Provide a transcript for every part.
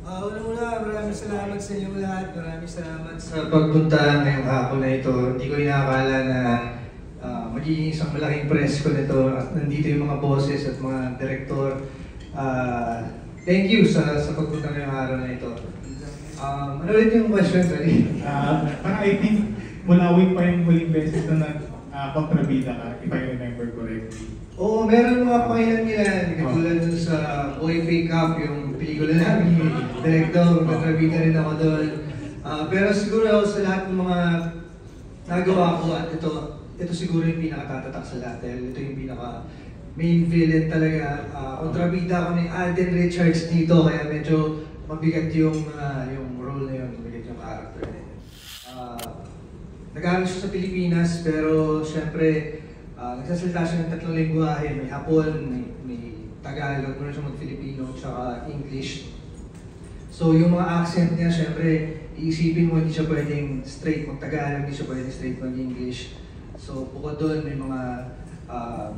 Una-una, maraming salamat sa inyong lahat. Maraming salamat sa pagpunta ngayong hapon na ito. Hindi ko inaakala na magiging isang malaking press ko nito. At nandito yung mga bosses at mga direktor. Thank you sa pagpunta ngayong araw na ito. Ano ulit yung question? Sorry. Parang I think mula week pa yung huling beses na nag-kontrabida ka, if I remember correctly. Oo, meron mga pangilan-ilan. Katulad dun sa Boy Fake Up, yung pelikula namin, director, kontrabida rin ako doon. Pero siguro sa lahat ng mga nagawa ko at ito siguro yung pinakatatatak sa lahat. Dahil ito yung pinaka main villain talaga. Kontrabida ako ni Alden Richards dito, kaya medyo mabigat yung role na yun, mabigat yung character na yun. Nag-aaral siya sa Pilipinas, pero syempre, nagsasalita siya ng tatlong lengguwahe, may Hapon, may Tagalog, meron siya mag-Filipino, tsaka English. So yung mga accent niya, syempre, iisipin mo hindi siya pwedeng straight mag-Tagalog, hindi siya pwedeng straight mag-English. So bukod doon, may mga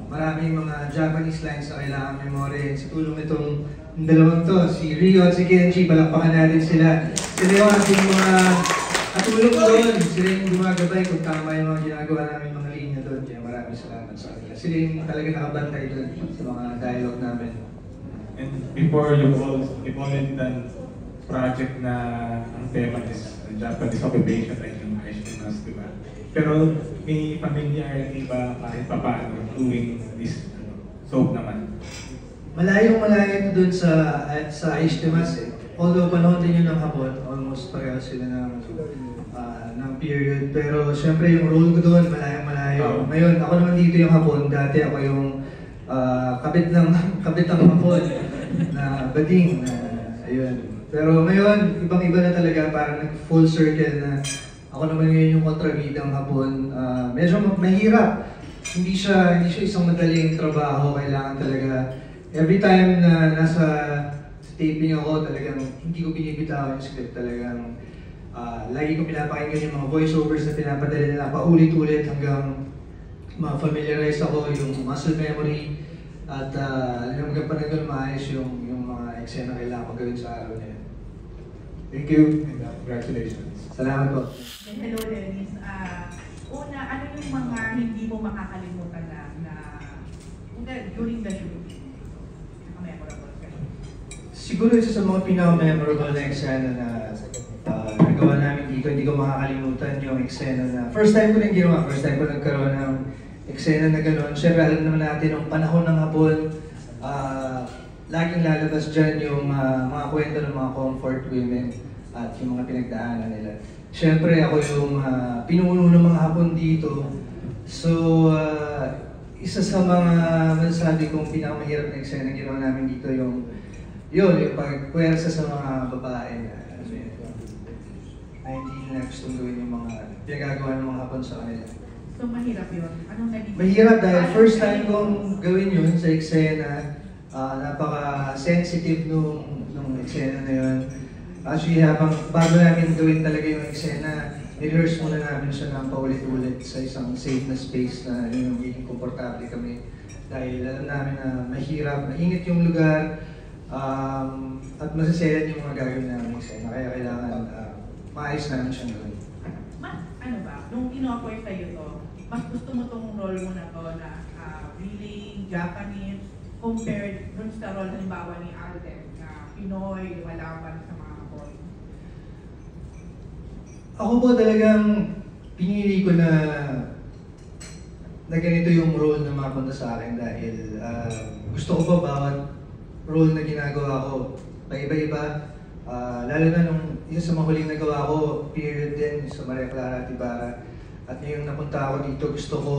maraming mga Japanese lines na kailangan memoryin. Sa tulong nitong dalawang to, si Rio at si Kenji, palakpakan natin sila. Sila yung ating mga katulong doon. Sila yung gumagabay kung tama yung mga ginagawa namin mga linya doon. Kaya maraming salamat sa kanila. Sila yung talaga nakabantay doon sa mga dialogue namin. And before you already done project na ang tema is Japanese occupation like yung Aishkimas, di ba? Pero may familiarity ba kahit pa paano doing this soap naman? Malayong malayo ito doon sa Aishkimas eh. Although panahon din yun ng Hapon, almost pareho sila ng period. Pero syempre yung role ko doon, malayong-malayo. Ngayon, ako naman dito yung Hapon. Dati ako yung kabit ng Hapon na bading. Ayun. Pero ngayon, ibang-iba na talaga, parang nag-full circle na ako naman ngayon yung kontrabidang Hapon. Medyo mahirap. Hindi siya isang madaling trabaho. Kailangan talaga, every time na nasa taping ako, talagang hindi ko binibitawan yung script. Talagang lagi ko pinapakinggan yung mga voiceovers na pinapadala nila paulit-ulit hanggang ma-familiarize ako yung muscle memory at hanggang panagano maayos yung mga eksena kailangan ko gawin sa araw na yun. Thank you and congratulations. Salamat po. Hello Dennis. Una, ano yung mga hindi mo makakalimutan na during the shoot? Memorable kayo? Siguro isa sa mga pinaka-memorable na eksena na nagawa namin dito, hindi ko makakalimutan yung eksena na first time ko nagkaroon ng eksena na gano'n. Siyempre alam naman natin nung panahon ng Hapon, laging lalabas dyan yung mga kwento ng mga comfort women at yung mga pinagdaanan nila. Siyempre ako yung pinuno ng mga Hapon dito. So, isa sa mga masasabi kong pinakamahirap na eksena na ginawa namin dito yung pagpuwersa sa mga babae na hindi nila gustong gawin yung mga pinagagawa ng mga Hapon sa kanila. So mahirap yun? Anong naging? Mahirap dahil first time kong gawin yun sa eksena. Napaka-sensitive nung eksena na yun. Actually, bago namin gawin talaga yung eksena, rehearse muna namin siya ng paulit-ulit sa isang safe na space na yung magiging komportable kami. Dahil alam namin na mahirap, mainit yung lugar, at masasayan yung mga gagawin namin eksena. Kaya kailangan maayos namin siyang gawin. Ano ba, nung in-offer sa'yo to, mas gusto mo tong role mo na to na really Japanese compared dun sa role halimbawa ni Alden na Pinoy, walaban sa mga Hapon? Ako po talagang pinili ko na ganito yung role na mapunta sa akin dahil gusto ko pa bawat role na ginagawa ko paiba-iba. Lalo na nung isa sa mga huling nagawa ko, period din sa Maria Clara at Ibarra. At ngayong napunta ako dito, gusto ko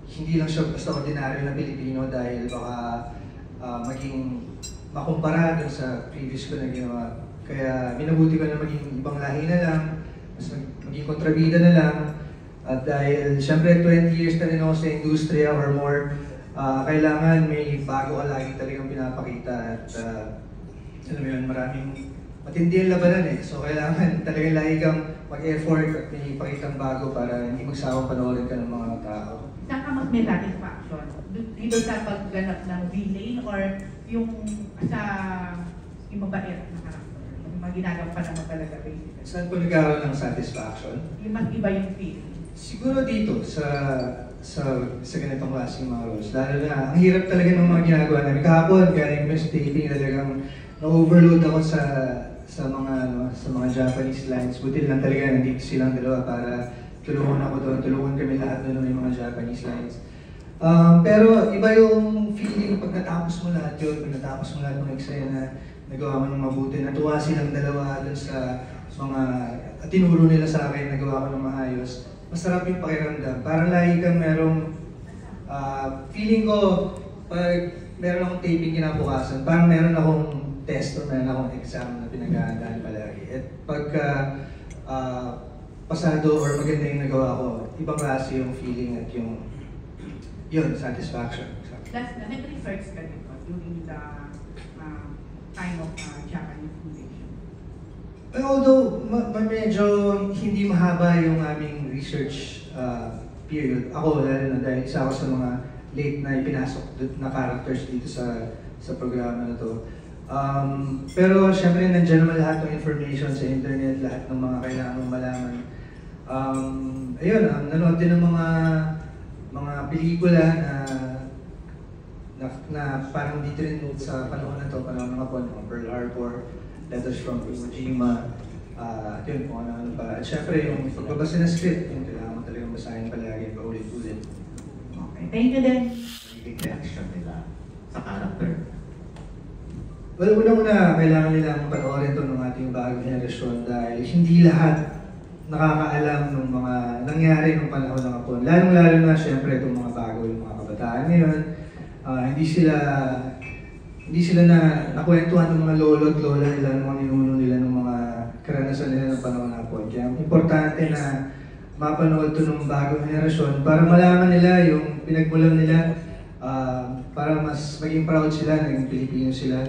hindi lang siya basta ordinaryo na Pilipino dahil baka maging makumpara dun sa previous ko na ginawa. Kaya minabuti ko na maging ibang lahi na lang, mas maging kontrabida na lang. At dahil siyempre 20 years na rin ako sa industriya or more, kailangan may bago ka lagi talagang pinapakita at alam mo yun, maraming matindi ang labanan eh. So kailangan talagang lagi kang mag-effort at may ipakitang bago para hindi magsawang panoorin ka ng mga tao. Saan ka mas may satisfaction? Dito sa pagganap ng villain or yung sa yung mabait na karakter? ginagampanan mo talaga basically? Saan po nagkaroon ng satisfaction? Yung mas iba yung feeling. Siguro dito, sa ganitong klaseng mga roles. Lalo na, ang hirap talaga ng mga ginagawa namin. Kahapon, galing yung taping, talagang na-overload ako sa mga Japanese lines. Buti lang talaga, nandito silang dalawa para tulungan ako doon. Tulungan kami lahat doon ng mga Japanese lines. Pero iba yung feeling pag natapos mo lahat yun, pag natapos mo lahat ng eksena, nagawa mo ng mabuti, natuwa silang dalawa doon sa mga tinuro nila sa akin, nagawa ko ng maayos. Masarap yung pakiramdam. Parang lagi kang merong, feeling ko, pag meron akong taping kinabukasan, parang meron akong test o meron akong exam na pinag-aandaan palagi. At pagka pasado or maganda yung nagawa ko, ibang klase yung feeling at yung satisfaction. Last na, nag-research ka dito during the time of Japanese invasion? Although medyo hindi mahaba yung aming research period. Ako, lalo na dahil isa ako sa mga late na ipinasok na characters dito sa programa na to. Pero syempre nandiyan naman lahat ng information sa internet, lahat ng mga kailangan mong malaman. Ayun, nanood din ng mga pelikula na parang dito rin sa panahon na to, panahon ng Hapon, Pearl Harbor, Letters from Iwo Jima, yun kung ano pa. At syempre yung pagbabasa ng script, yung kailangan mo talagang basahin palagi, paulit-ulit. Okay, thank you then. Yung reaction nila sa character. Well, unang-una, kailangan nilang panoorin ito ng ating bagong henerasyon dahil hindi lahat nakakaalam ng mga nangyari ng panahon ng Hapon. Lalong-lalo na, syempre, itong mga bago, yung mga kabataan ngayon. Hindi sila nakwentuhan ng mga lolo at lola nila, ng mga ninuno nila, ng mga karanasan nila ng panahon ng Hapon. Kaya importante na mapanood ito ng bagong henerasyon para malaman nila yung pinagmulan nila, para mas maging proud sila, naging Pilipino sila.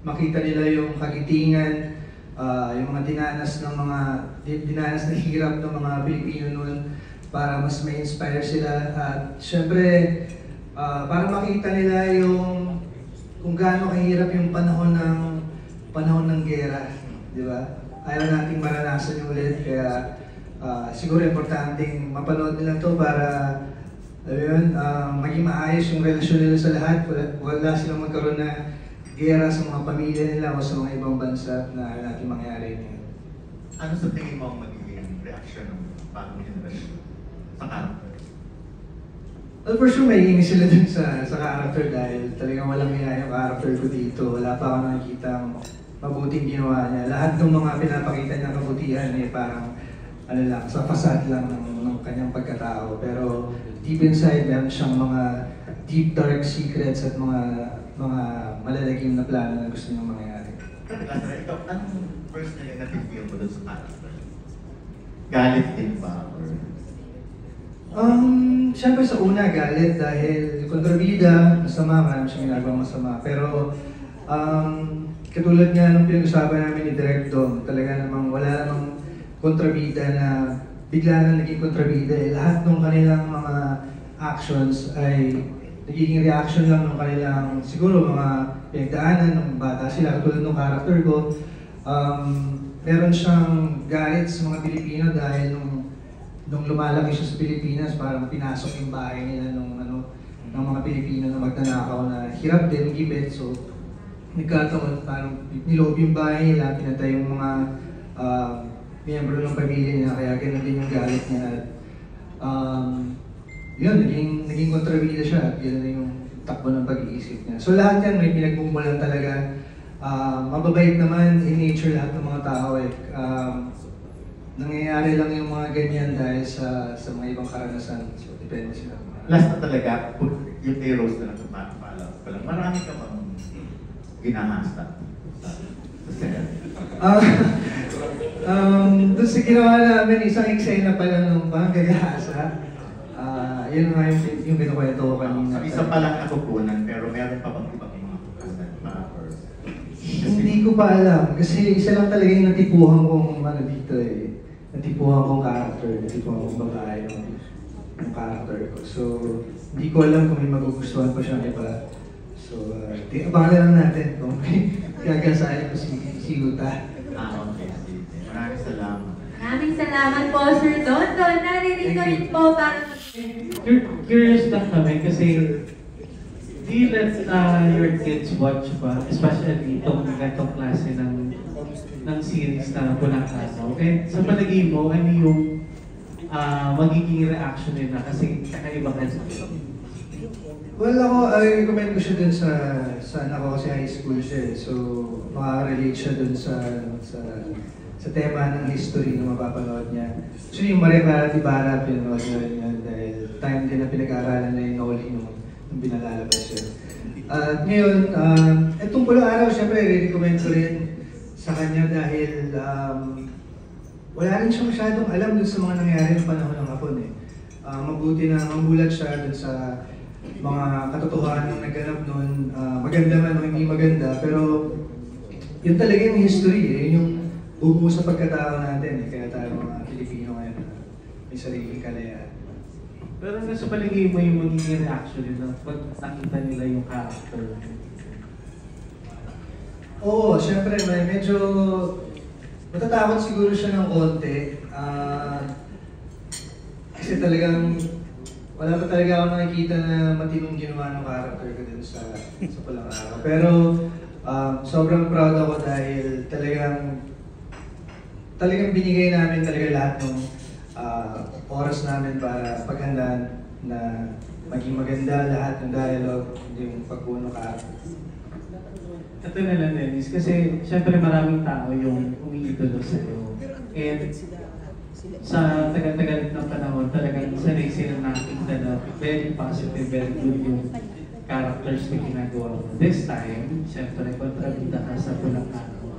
Makita nila yung kagitingan, yung mga dinanas na hirap ng mga Pilipino noon para mas may inspire sila. At syempre, para makita nila yung kung gaano kahirap yung panahon ng gera, di ba? Ayaw nating maranasan yung ulit, kaya siguro importanteng mapanood nila to para maging maayos yung relasyon nila sa lahat. Wala silang magkaroon na gera sa mga pamilya nila o sa mga ibang bansa na natin mangyari ngayon. Ano sa tingin mo ang magiging reaction ng bagong generation sa character? Well, for sure, may inis sila dun sa character dahil talagang walang iya yung character ko dito. Wala pa ako nakikita mabuting ginawa niya. Lahat ng mga pinapakita niya kabutihan parang sa facade lang ng kanyang pagkatao. Pero deep inside, meron siyang mga deep dark secrets at mga malalagim na plano na gusto niyang mangyari. Lasa, ikaw, anong personally natin-feel mo dun sa character? Galit din ba? Siyempre sa una galit dahil kontrabida, masama, marami siyang ginagawang masama. Pero katulad nga nung pinag-usapan namin ni Direk Dom, talaga namang wala namang kontrabida na bigla na naging kontrabida. Lahat ng kanilang mga actions ay nagiging reaction lang ng kanilang siguro mga pinagdaanan ng bata sila. Katulad ng character ko, meron siyang galit sa mga Pilipino dahil nung lumalaki siya sa Pilipinas, parang pinasok yung bahay nila ng mga Pilipino na magnanakaw na hirap din, gibet. So, nagkataon, parang nilob yung bahay nila, pinatay yung mga miyembro ng pamilya niya, kaya ganun din yung galit niya. Yun, naging kontrabida siya at yun na yung takbo ng pag-iisip niya. So lahat yan may pinagmumulan talaga. Mababait naman in nature lahat ng mga tao nangyayari lang yung mga ganyan dahil sa mga ibang karanasan. So depende sila. Last na talaga, yung heroes na lang paalam ko lang. Marami ka bang ginahasta sa set? Doon sa ginawa namin, isang eksena pa lang nung panggagahasa. Yun nga yung kinukwento ko kanina. Isa pa lang nakukunan, pero meron pa bang ibang mga kukunan pa? Hindi ko pa alam. Kasi isa lang talaga yung natipuhan kong dito natipuhan kong character, natipuhan kong babae yung character ko. So, hindi ko alam kung may magugustuhan pa siyang iba. So, abangan na lang natin kung may gagasahin ko si Yuta. Okay. Sige. Maraming salamat. Maraming salamat po, Sir Don. Naririto rin po para Curious lang kami kasi do you let your kids watch ba? Especially itong ganitong klase ng series na Pulang Araw. And sa palagay mo, ano yung magiging reaction nila kasi kakaiba ka sa Well, ako, I recommend ko siya dun sa anak ko kasi high school siya. So, makaka-relate siya dun sa tema ng history na mapapanood niya. Actually, yung Maria Clara Ibarra, pinanood niya rin yan dahil time din na pinag-aaralan na yung Noli nung binalalabas siya. At ngayon, itong Pulang Araw, syempre, i-recommend ko rin sa kanya dahil wala rin siya masyadong alam dun sa mga nangyari ng panahon ng Hapon eh. Mabuti na mamulat siya dun sa mga katotohanan ng naganap noon, maganda man o hindi maganda, pero yun talaga yung history eh, yung bubuo sa pagkatao natin eh, kaya tayo mga Pilipino ngayon may sariling kalayaan. Pero sa palagay mo yung magiging reaction nila pag nakita nila yung character? Oo, syempre medyo matatakot siguro siya ng konti. Kasi talagang wala pa talaga ako nakikita na matinong ginawa ng character ko din sa Pulang Araw. Pero sobrang proud ako dahil talagang binigay namin talaga lahat ng oras namin para paghandaan na maging maganda lahat ng dialogue, yung pagbuo ng character. Ito na lang, Dennis, kasi syempre maraming tao yung umiidolo sa'yo. And sa tagal-tagal ng panahon, talagang sanay sila nakikita na very positive, very good yung characters na ginagawa mo. This time, syempre, kontrabida ka sa Pulang Araw.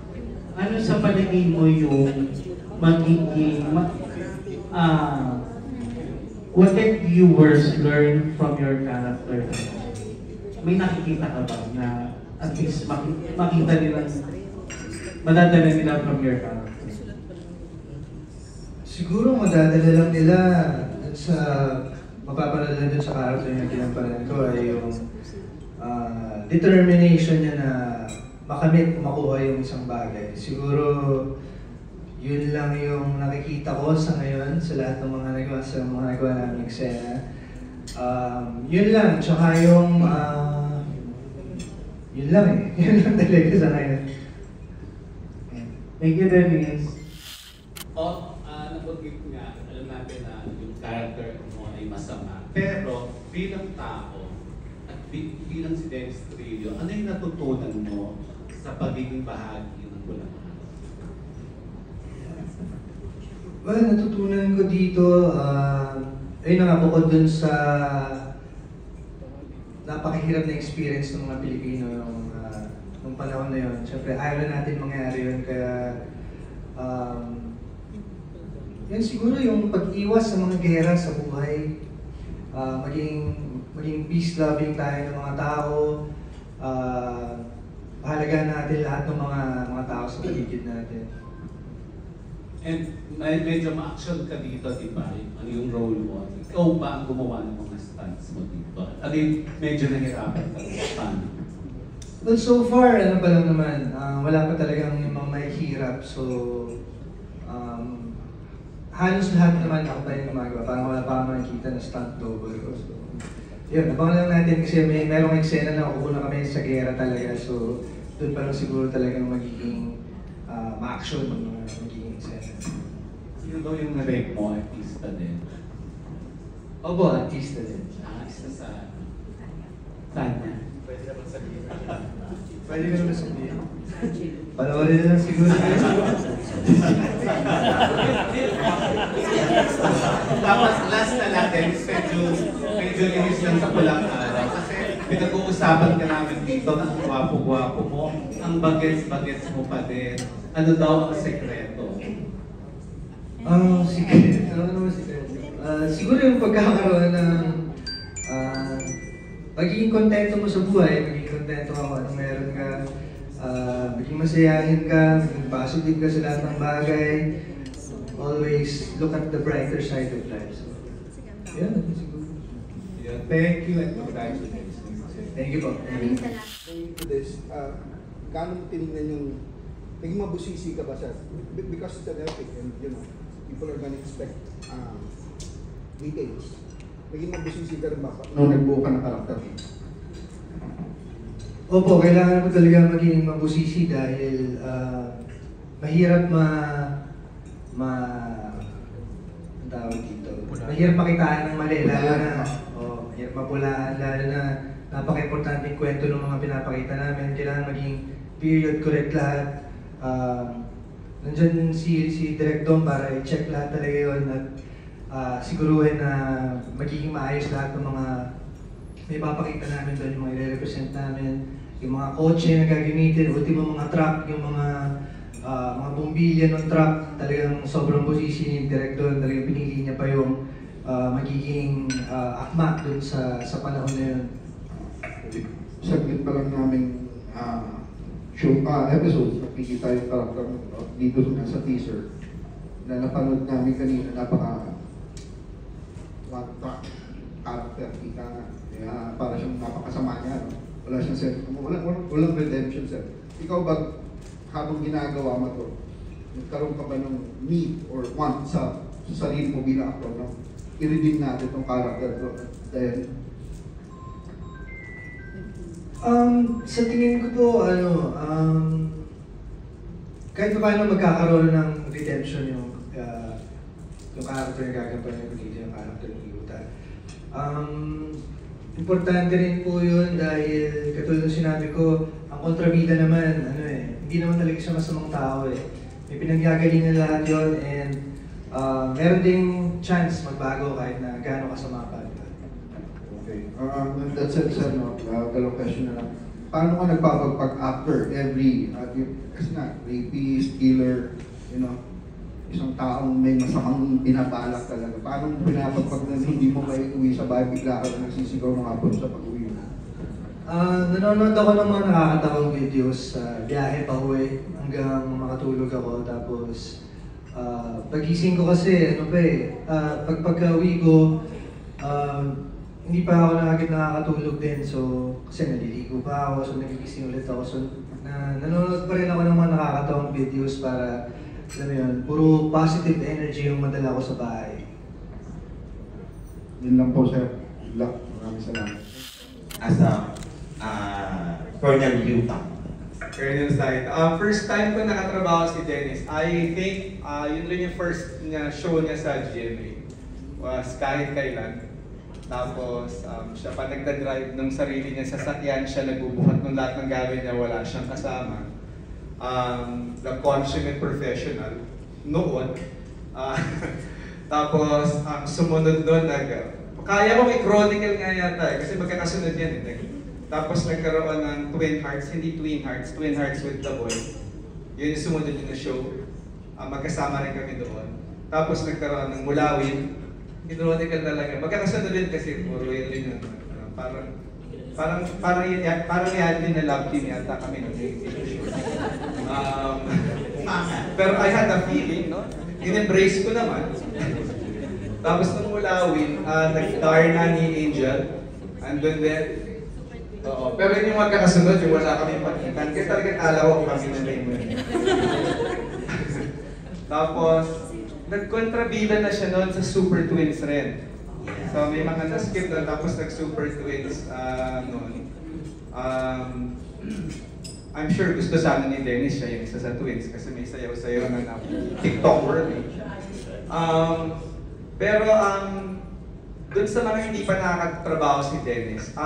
Ano sa palagay mo yung magiging, what can viewers learn from your character? May nakikita ka ba na at least makita nila, madadala nila from your character? Siguro madadala lang nila sa mapapanood lang dun sa character na ginamparan ko ay yung determination niya na makamit, makuha yung isang bagay. Siguro yun lang yung nakikita ko sa ngayon sa lahat ng mga nagawa namin eksena. Yun lang, tsaka yung yun lang eh. Yun lang talaga sa ngayon. Thank you, Dennis. Nabanggit nga, alam natin na yung character mo ay masama. Pero bilang tao at bilang si Dennis Trillo, ano yung natutunan mo sa pagiging bahagi ng Pulang Araw? Well, natutunan ko dito, ayun na nga, bukod dun sa napakahirap na experience ng mga Pilipino nung panahon na yun. Siyempre, ayaw na natin mangyari yun, kaya yan siguro yung pag-iwas sa mga gera sa buhay, maging peace-loving tayo ng mga tao, pahalagaan natin lahat ng mga tao sa paligid natin. And medyo ma-action ka dito, di ba? Ano yung role mo? Ikaw ba ang gumawa ng mga stunts mo dito? Ano yung medyo nahirapan ka? Paano? Well, so far, ano pa lang naman, wala pa talagang yung mga mahihirap. So, halos lahat naman ako pa yung gumagawa. Parang wala pa akong makikita na stunt double ko. So, yun, abangan lang natin kasi merong eksena na uuuna kami sa gera talaga. So, doon pa lang siguro talagang magiging ma-action ng mga magiging eksena. Sino daw yung na-rate mo? Artista din? Opo, artista din. Artista sa... Tanya. Pwede ko naman sabihin. Panoorin na lang siguro. Tapos last na natin, medyo linis lang sa Pulang Araw. Kasi pinag-uusapan ka namin dito na ang gwapo-gwapo mo, ang bagets-bagets mo pa din. Ano daw ang sekreto? Secret. Ano naman secret? Siguro yung pagkakaroon ng magiging kontento mo sa buhay, magiging kontento ka kung anong meron ka, maging masayahin ka, maging positive ka sa lahat ng bagay. Always look at the brighter side of life. So, yan, siguro. Yeah, thank you and congratulations. Thank you po. Maraming salamat. To this, Gaano mo tinignan yung, naging mabusisi ka ba sir? Because it's an epic and you know, people are gonna expect details. Naging mabusisi ka rin ba nung nagbuo ka ng karakter? Opo, kailangan ko talaga maging mabusisi dahil mahirap ang tawag dito. Mahirap makitaan ng mali, lalo na mahirap mapulaan, lalo na napaka-importanting kwento ng mga pinapakita namin. Kailangan maging period correct lahat. Nandyan si Direk Dom para i-check lahat talaga yun at siguruhin na magiging maayos lahat ng mga may papakita namin doon, yung mga i-represent namin, yung mga kotse na gagamitin, ultimo mga truck, yung mga bumbilya ng truck, talagang sobrang busisi ni Direk doon, talagang pinili niya pa yung magiging akma doon sa panahon na yun. Saglit pa lang namin episode, nakikita yung karakter dito sa teaser na napanood namin kanina, one track character, kita nga. Kaya para siyang napakasama niya, no? Wala siyang sense, walang redemption set. Ikaw ba, habang ginagawa mo to, nagkaroon ka ba ng need or want sa sarili mo bilang actor, no? I-redeem natin itong character to, dahil sa tingin ko po, kahit pa paano magkakaroon ng redemption yung character na gagampanan ko dito, yung character ng Yuta. Importante rin po yun dahil katulad ng sinabi ko, ang kontrabida naman, hindi naman talaga siya masamang tao eh. May pinaggagalingan lahat yun and meron ding chance magbago kahit na gaano kasama pa. okay. That's it, sir, no? Dalawang question na lang. Paano ka nagpapagpag after every, kasi nga, rapist, killer, you know, isang taong may masamang binabalak talaga. Paano mo pinapagpag na hindi mo may uwi sa bahay, bigla ka na nagsisigaw ng hapon sa pag-uwi mo? Nanonood ako ng mga nakakatawang videos sa biyahe pa uwi hanggang makatulog ako. Tapos, pagising ko kasi, pagka-uwi ko, hindi pa ako agad nakakatulog din. So, kasi naliligo pa ako, so nagigising ulit ako. So, nanonood pa rin ako ng mga nakakatawang videos para, alam mo yun, puro positive energy yung madala ko sa bahay. Yun lang po, sir. Good luck. Maraming salamat. As a Colonel Yuta. Colonel Said. First time ko nakatrabaho si Dennis. I think yun rin yung first na show niya sa GMA. Was kahit kailan. Tapos siya pa nagdadrive ng sarili niya sa sasakyan, siya nagbubuhat ng lahat ng gawin niya, wala siyang kasama. The consummate professional noon. Tapos sumunod doon, kaya kong i-chronicle nga yata kasi magkakasunod yan eh. Tapos nagkaroon ng Twin Hearts, hindi Twin Hearts, Twin Hearts with the Boy. Yun yung sumunod yun na show. Magkasama rin kami doon. Tapos nagkaroon ng Mulawin. Chronicle talaga. Magkakasunod din kasi puro yun rin yun. Parang yan din na love team yata kami nung pero I had a feeling, no? In-embrace ko naman. Tapos nung Mulawin, nag-star na ni Angel. Andun din. Oo. Pero yun yung magkakasunod, yung wala kami pakitan. Kaya talaga kala ko kami na rin. Tapos, nagkontrabida na siya noon sa Super Twins rin. So may mga na-skip na tapos nag-Super Twins noon. I'm sure gusto sana ni Dennis siya yung isa sa Twins kasi may sayaw-sayaw na TikTok world eh. Pero dun sa mga hindi pa nakakatrabaho si Dennis,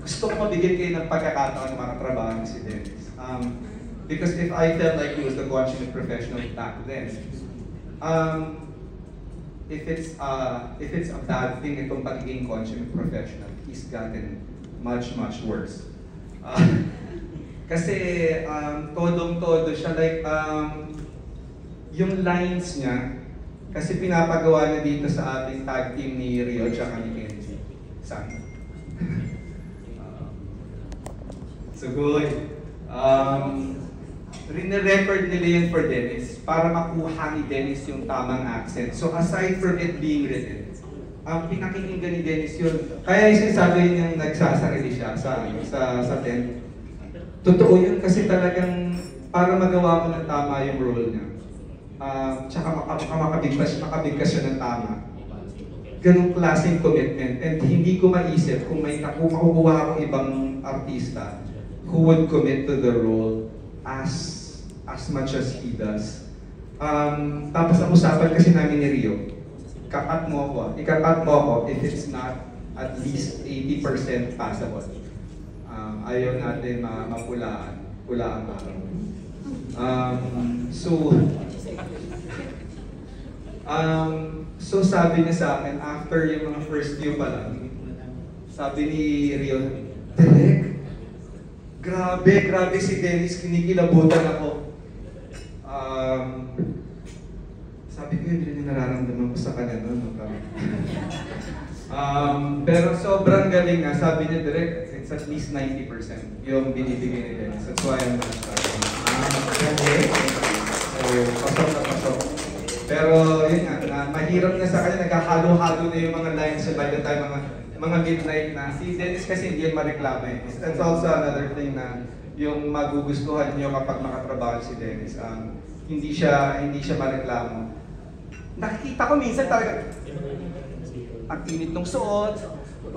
gusto ko mabigyan kayo ng pagkakataon ng mga trabaho si Dennis. Because if I felt like he was the consummate professional back then, if it's a bad thing itong pagiging consummate professional, he's gotten much worse. Kasi todong-todo siya, like yung lines niya, kasi pinapagawa niya dito sa ating tag team ni Rio at ni Kenji. Sana. Sugoy. Rine-record nila yun for Dennis para makuha ni Dennis yung tamang accent. So aside from it being written, pinakikinggan ni Dennis yun. Kaya yung sinasabi niyang nagsasarili siya sa tent. totoo yun kasi talagang para magawa mo ng tama yung role niya. Tsaka makabigkas siya ng tama. Ganong klaseng commitment. And hindi ko maisip kung makukuha akong ibang artista who would commit to the role as much as he does. Tapos ang usapan kasi namin ni Rio, ikakat mo ako if it's not at least 80% passable. Ayaw natin mapulaan ang araw. So sabi niya sa akin, after yung mga first view pa lang, sabi ni Rio, Direk, grabe si Dennis, kinikilabutan ako. Sabi ko, hindi rin nararamdaman ko sa kanya noon. Pero sobrang galing nga, sabi niya Direk, it's at least 90% yung binibigay ni Dennis. That's why I'm gonna start. So, pasok. Pero yun nga, mahirap na sa kanya, nagkahalo-halo na yung mga lines by the time mga midnight na. Si Dennis kasi hindi yan mareklamo eh. That's also another thing na yung magugustuhan nyo kapag makatrabaho si Dennis. Hindi siya mareklamo. Nakikita ko minsan talaga, ang init ng suot,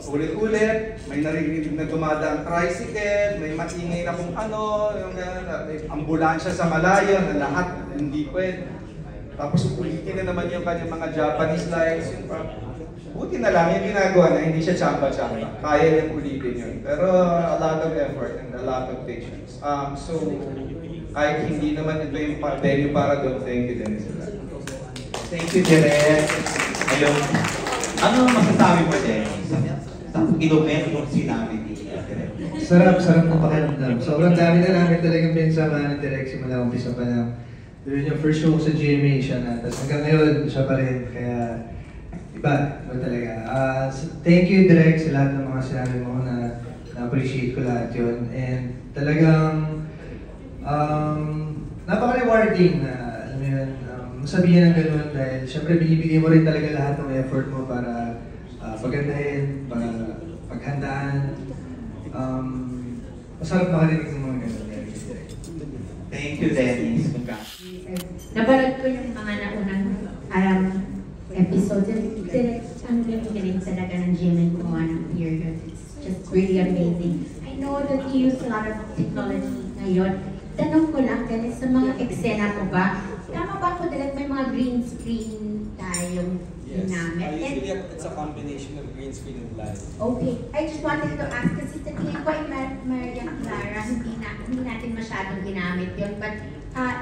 ulit-ulit, may naririnig na dumadaan tricycle, may maingay na kung ano, yung may ambulansya sa malayo na lahat hindi pwede. Tapos ulitin na naman yung kanyang mga Japanese lines. Buti na lang yung ginagawa na hindi siya chamba-chamba. Kaya niyang ulitin yun. Pero a lot of effort and a lot of patience. So, kahit hindi naman ito yung venue para doon, thank you Dennis. Thank you, Direk. Ayun. Ano masasabi mo, Dennis? Sa kilometro kung sinabi ni Direk? Sarap na pakiramdam. Sobrang dami na namin talagang pinsama ni Direk simula umpisa pa lang. Doon yung first show sa GMA siya na, tapos hanggang ngayon siya pa rin, kaya iba talaga. Thank you Direk sa lahat ng mga sinabi mo na na-appreciate ko lahat yun. And talagang napaka-rewarding na, alam mo yun, masabihin ng gano'n dahil syempre binibigay mo rin talaga lahat ng effort mo para pagandahin, para paghandaan. Masarap makarinig ng mga gano'n. Thank you, Dennis. Napanood ko yung mga naunang episodes. Ang galing talaga ng GMA gumawa ng period. It's just really amazing. I know that you use a lot of technology ngayon. Tanong ko lang, Dennis, sa mga eksena mo ba, tama ba ako dahil may mga green screen tayong ginamit? Usually it's a combination of green screen and live. Okay. I just wanted to ask kasi sa tingin ko ay Maria Clara, hindi natin masyadong ginamit yun. But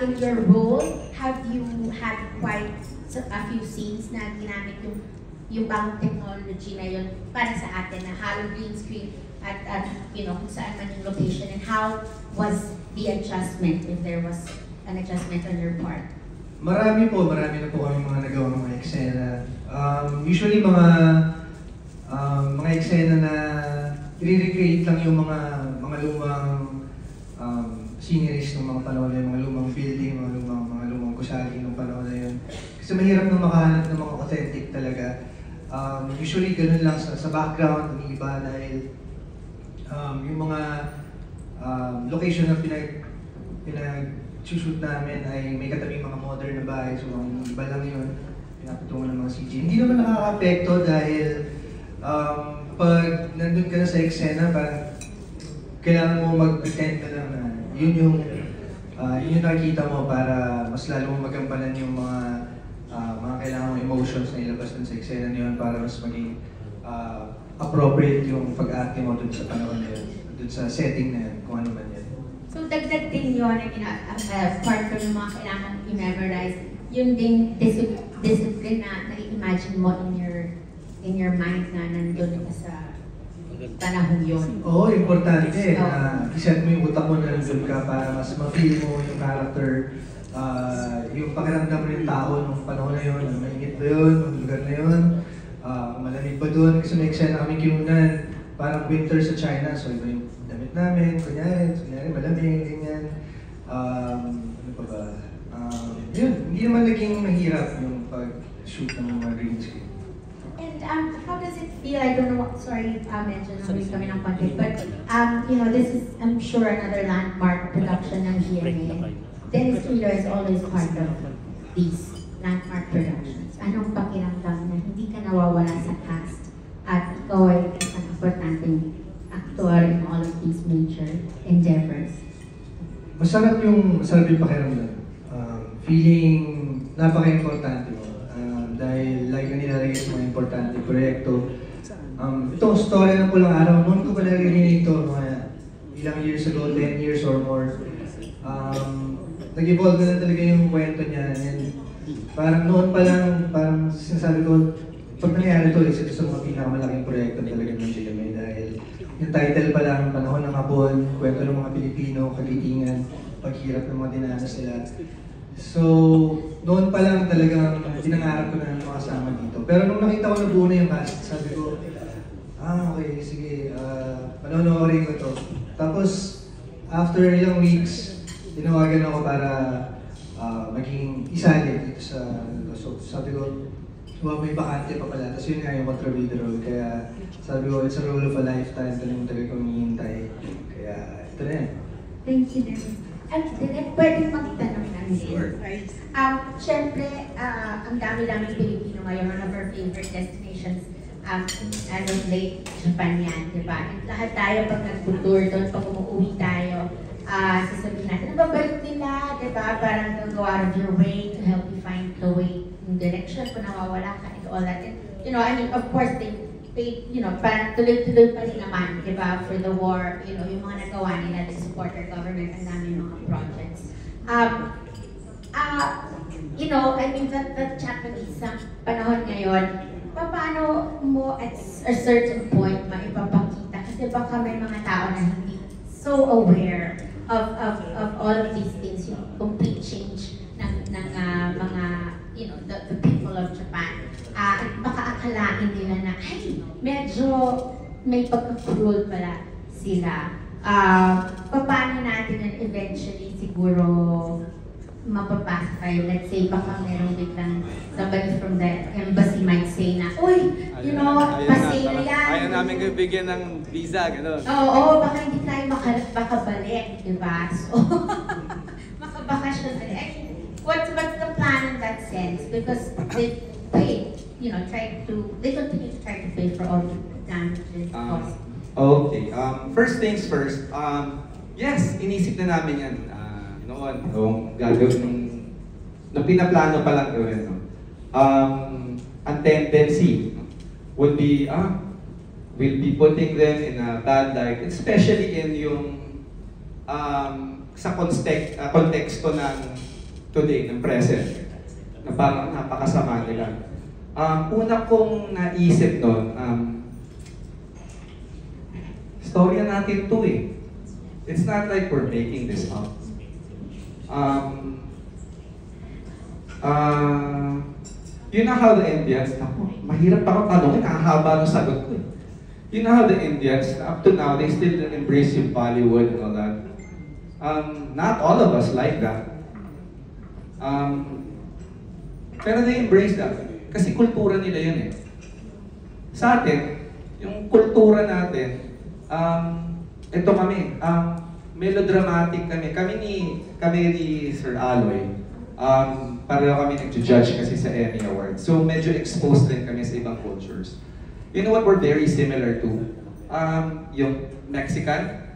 in your role, have you had quite a few scenes na ginamit yung bagong technology na yun para sa atin na halo green screen at kung saan man yung location, and how was the adjustment, if there was an adjustment on your part? Marami na po kami mga nagawa ng mga eksena. Usually mga eksena na i-recreate lang yung mga lumang sceneries ng mga panahon na yun, mga lumang building, mga lumang gusali ng panahon na yun. Kasi mahirap na makahanap ng mga authentic talaga. Usually ganun lang sa background, ang iba dahil yung mga location na pinag-shoot namin ay may katabing mga modern na bahay, so ang iba lang yun, pinapatungan ng mga CG. Hindi naman nakaka-apekto dahil pag nandun ka na sa eksena, parang kailangan mo mag-pretend ka lang na yun yung nakikita mo para mas lalo mo magampanan yung mga kailangan mong emotions na ilabas dun sa eksena na yun para mas maging appropriate yung pag-arte mo dun sa panahon na yun, dun sa setting na yun, kung ano man yan. So dagdag din yun, part from yung mga kailangan i-memorize, yun ding discipline na i-imagine mo in your mind na nandun ka sa panahon yun. Oo, importante na iset mo yung utak mo na nandun ka para mas ma-feel mo yung character, yung pakiramdam mo yung tao nung panahon na yun, mainit ba yun, yung lugar na yun, malamig ba doon, kasi may eksena kami kinunan, parang winter sa China, so iba yung damit namin, kunyari malamig, ganyan. Ano pa ba? Yun, hindi naman naging mahirap yung pag-shoot ng mga green screen. And how does it feel? I don't know what, sorry, mention ng kami ng content, but you know, this is, I'm sure, another landmark production ng GMA. Dennis Miller is always part of these landmark productions. Anong pakiramdam na hindi ka nawawala sa cast at ikaw ay isang importanteng actor in all of these major endeavors? Masarap yung pakiramdam. Feeling napaka-importante mo. Dahil lagi ka nilalagay sa mga importante proyekto. Itong story ng Pulang Araw, noon ko pa narinig ito, mga ilang years ago, 10 years or more. Nag-evolve na talaga yung kwento niya. And parang noon pa lang, parang sinasabi ko, pag nangyari ito, isa sa mga pinakamalaking proyekto talaga ng GMA. Dahil yung title pa lang, Panahon ng Hapon, kwento ng mga Pilipino, kagitingan, paghirap ng mga dinanas nila. So, noon pa lang talagang dinangarap ko na makasama dito. Pero nung nakita ko na buo na yung cast, sabi ko, okay, sige, panonoorin ko to. Tapos, after ilang weeks, tinawagan ako para maging isali dito sa, so sabi ko, wow, may bakante pa pala. Tapos yun nga yung contributor role. Kaya sabi ko, it's a role of a lifetime. Ito yung tagal kong hihintay. Kaya ito na yan. Thank you, Dennis. At Direk, pwede magtanong namin. Sure. Siyempre, ang dami-daming Pilipino ngayon, one of our favorite destinations as of late, Japan yan, di ba? At lahat tayo pag nag-tour doon, pag umuwi tayo, sasabihin natin, nababalik nila, di ba? Parang they'll go out of your way to help you find the way, yung direction, kung nawawala ka, and all that. And, you know, I mean, of course, they paid, you know, parang tuloy-tuloy pa rin naman, di ba, for the war, you know, yung mga nagawa nila to support our government, ang dami mga projects. You know, I mean, that Japanese panahon ngayon, paano mo at a certain point maipapakita? Kasi baka may mga tao na hindi so aware of all of these things, yung complete change ng mga, you know, the people of Japan. At baka akalain nila na, ay, medyo may pagka-cruel pala sila. Paano natin eventually siguro mapapacify? Let's say, baka meron biglang somebody from the embassy might say na, uy, you know, pasay na yan. Ayaw namin kayo bigyan ng visa, gano'n. Oo, baka hindi tayo makabalik, di ba? So, makabakasyon na rin. What's the plan in that sense? Because they paid, you know, they continue to try to pay for all the damages costs. Okay, first things first, yes, inisip na namin yan noon, nung gagawin, nung pinaplano pa lang gawin, no? Ang tendency would be, we'll be putting them in a bad light, especially in yung, sa konteksto ng today, ng present, na parang napakasama nila. Una kong naisip nun, storya natin to eh. It's not like we're making this up. You know how the Indians, mahirap pa akong tanongin, nakahaba ng sagot ko eh. You know how the Indians, up to now, they still embrace yung Bollywood and all that. Not all of us like that. Pero they embrace that. Kasi kultura nila yun eh. Sa atin, yung kultura natin, ito kami, melodramatic kami. Kami ni Sir Aloy, pareho kami nag-judge kasi sa Emmy Awards. So medyo exposed din kami sa ibang cultures. You know what we're very similar to? Yung Mexican,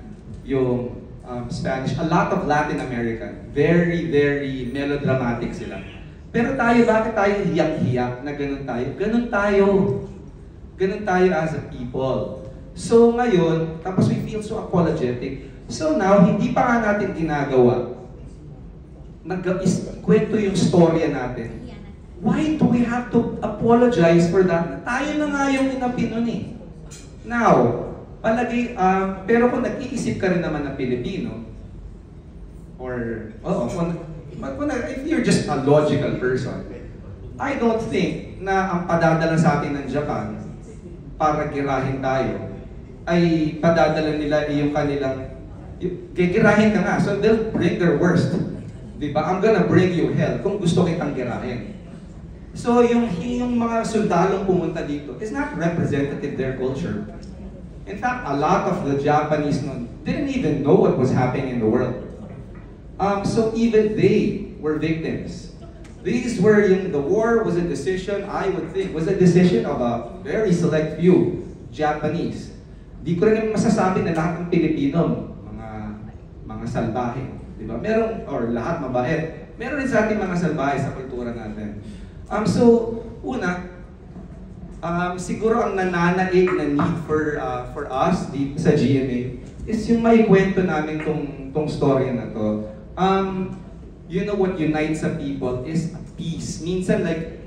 yung Spanish, a lot of Latin American. Very, very melodramatic sila. Pero tayo, bakit tayo hiyak-hiyak na ganun tayo? Ganun tayo. Ganun tayo as a people. So ngayon, tapos we feel so apologetic. So now, hindi pa nga natin ginagawa. Kwento yung storya natin. Why do we have to apologize for that? Tayo na nga yung inapi nun eh. Now, palagi, pero kung nag-iisip ka rin naman na Pilipino, or, if you're just a logical person, I don't think na ang padadala sa atin ng Japan para girahin tayo, ay padadala nila yung kanilang, gigirahin ka nga, so they'll bring their worst. Diba? I'm gonna bring you hell kung gusto kitang girahin. So yung mga sundalong pumunta dito is not representative of their culture. In fact, a lot of the Japanese didn't even know what was happening in the world. So even they were victims. These were the war was a decision, I would think, was a decision of a very select few Japanese. Di ko rin naman masasabi na lahat ng Pilipino mga salbahe, di ba? Meron, or lahat mabait. Meron rin sa ating mga salbahe sa kultura natin. So, una, siguro ang nananaig na need for us dito sa GMA is yung maikwento namin tong story na to. You know what unites sa people is peace. Minsan like,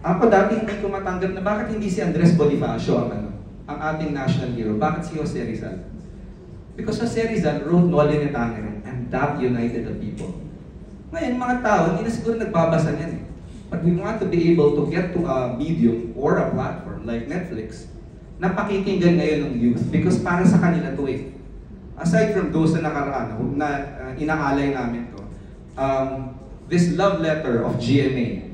ako dati hindi ko matanggap na bakit hindi si Andres Bonifacio ang ating national hero. Bakit si Jose Rizal? Because Jose Rizal wrote Noli Me Tangere and that united the people. Ngayon, mga tao, hindi na siguro nagbabasa niyan eh. But we want to be able to get to a medium or a platform like Netflix na pakikinggan ngayon ng youth because para sa kanila to eh. Aside from those na nakaraan, na inaalay namin to, this love letter of GMA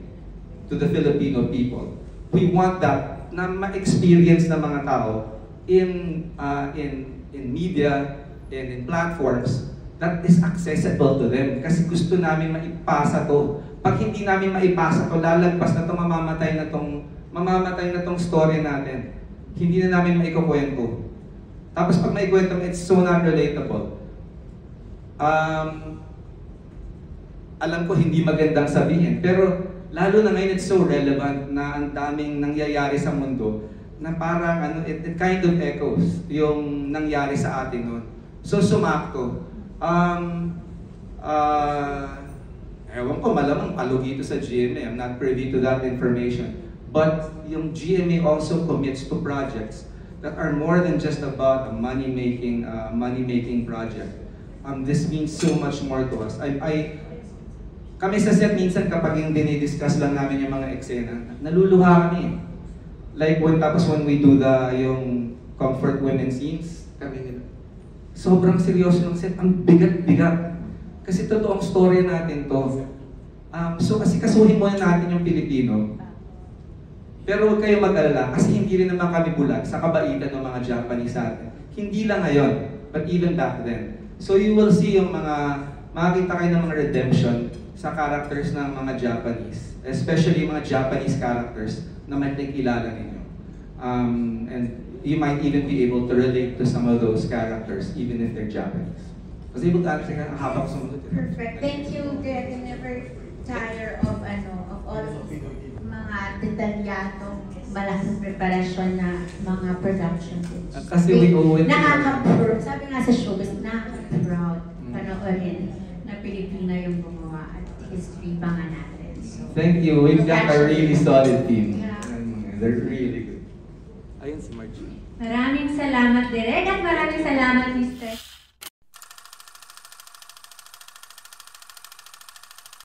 to the Filipino people, we want that na ma-experience ng mga tao in media and in platforms that is accessible to them. Kasi gusto namin maipasa to. Pag hindi namin maipasa to, lalagpas na to, mamamatay na tong story natin. Hindi na namin maikukwento. Tapos pag maikwento mo, it's so not relatable. Alam ko hindi magandang sabihin, pero lalo na ngayon it's so relevant na ang daming nangyayari sa mundo na parang it kind of echoes yung nangyari sa atin noon. So sumakto. Ewan ko, malamang palugito sa GMA. I'm not privy to that information. But yung GMA also commits to projects that are more than just about a money-making project. This means so much more to us. Kami sa set minsan kapag yung dinidiscuss lang namin yung mga eksena, naluluha kami. Like when we do yung comfort women scenes, kami nila. Sobrang seryoso ng set, ang bigat-bigat. Kasi totoong story natin to. So kasi kasuhin muna natin yung Pilipino. Pero huwag kayo mag-alala kasi hindi rin naman kami bulag sa kabaitan ng mga Japanese natin. Hindi lang ngayon, but even back then. So you will see yung makikita kayo ng mga redemption sa characters ng mga Japanese. Especially mga Japanese characters na may kilala ninyo. And you might even be able to relate to some of those characters even if they're Japanese. Was able to answer nga, habang sumunod. Perfect. Thank you, Greg. You never tire of all these mga detalyadong malaking preparasyon na mga production. Kasi we owe it. Nakaka-proud. Sabi nga sa showbiz, nakaka-proud. Panoorin na Pilipina yung gumawa at history pa nga natin. So, thank you. We've got a really solid team. Yeah. They're really good. Ayun si Margie. Maraming salamat, Direk, at maraming salamat, Mr.